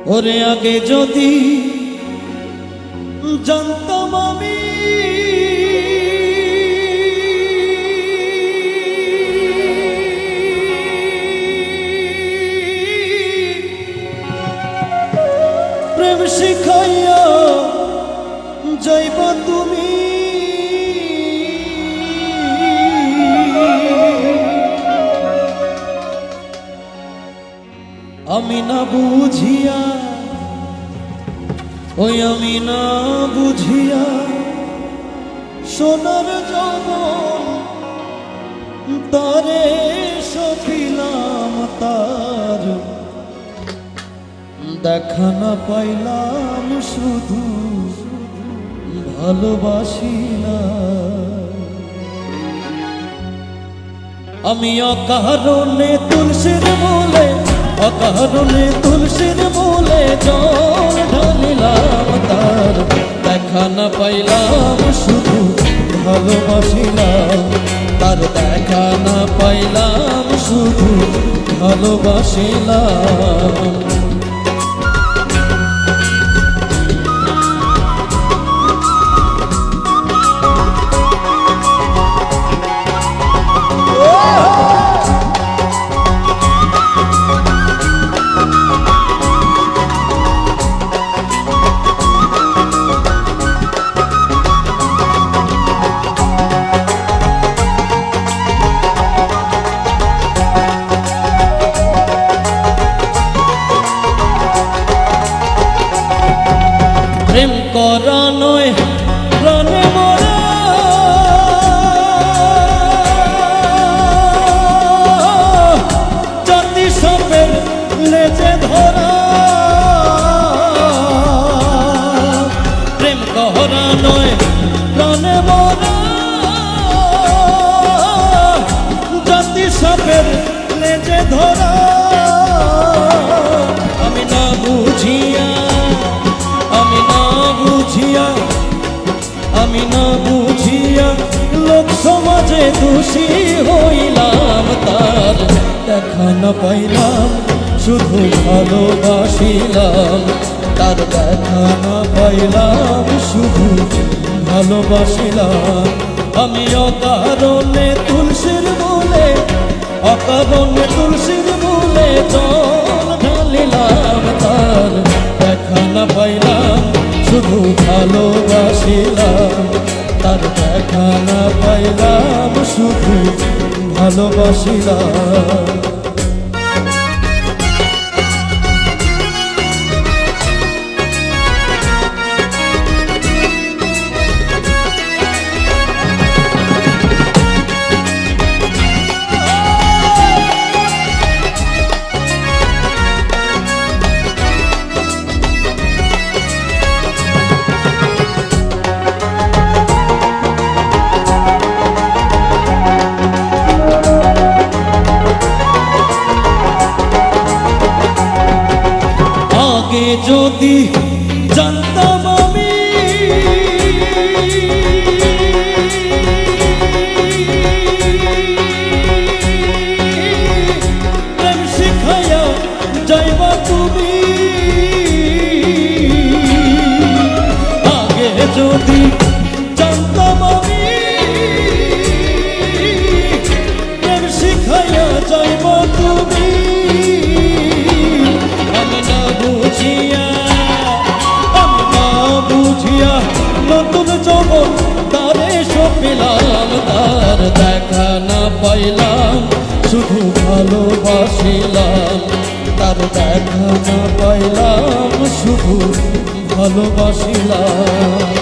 ওরে আগে যদি জানতাম আমি প্রেম শিখাইয়া যাইবা তুমি আমি না বুঝিয়া ওই আমি না বুঝিয়া সোনার যৌবন তারে সপিলাম তার দেখা না পাইলাম শুধু ভালোবাসি না আমি অকারণে তুলসীর মূলে অকারণে তুলসীর মূলে জল ঢালিলাম তার দেখা না পাইলাম শুধু ভালোবাসিলাম তার দেখা না পাইলাম শুধু ভালোবাসিলাম প্রেম করা নয় প্রাণে মরা জাতি সাপের লেজে ধরা প্রেম করা নয় প্রাণে মরা জাতি সাপের লেজে ধরা আমি না বুঝিয়া আমি না বুঝিয়া লোক সমাজে দোষী হইলাম তার দেখা না পাইলাম শুধু ভালোবাসিলাম তার দেখা না পাইলাম শুধু ভালোবাসিলাম আমি অকারণে তুলসীর মূলে অকারণে তুলসীর মূলে জল ঢালিলাম তার দেখা না পাইলাম শুধু ভালোবাসিলাম তার দেখা না পাইলাম শুধু ভালোবাসিলাম আগে যদি জানতাম আমি প্রেম শিখাইয়া যাইবা তুমি আগে যদি জানতাম আমি প্রেম শিখাইয়া যাইবা তুমি নতুন যৌবন তারে সপিলাম তার দেখা না পাইলাম শুধু ভালোবাসিলাম তার দেখা না পাইলাম শুধু ভালোবাসিলাম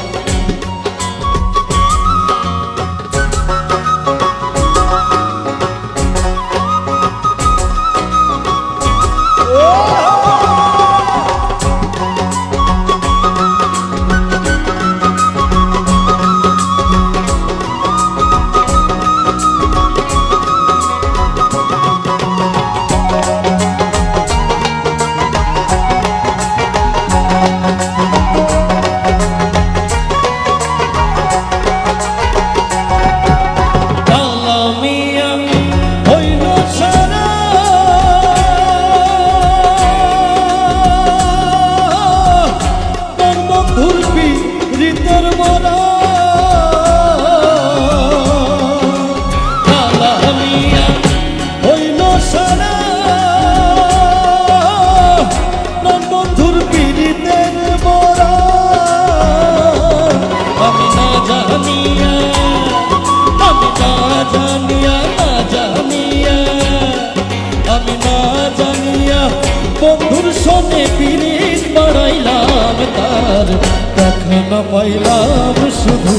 বন্ধুর সনে পিরিত বাড়াইলাম, তার দেখা না পাইলাম শুধু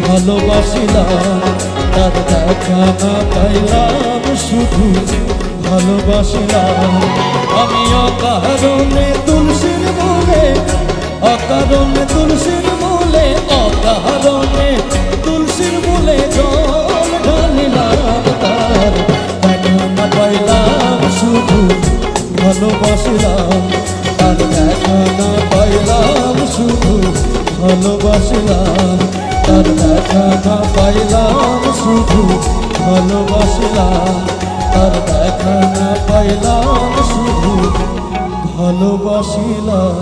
ভালোবাসিলাম, তার দেখা না পাইলাম শুধু ভালোবাসিলাম। আমি অকারণে তুলসীর মূলে, অকারণে তুলসীর মূলে, অকারণে তুলসীর মূলে জল ঢালিলাম, তার দেখা না পাইলাম শুধু ভালোবাসিলাম, তার দেখা না পাইলাম শুধু ভালোবাসিলাম, তার দেখা না পাইলাম শুধু ভালোবাসিলাম, তার দেখা না পাইলাম শুধু ভালোবাসিলাম।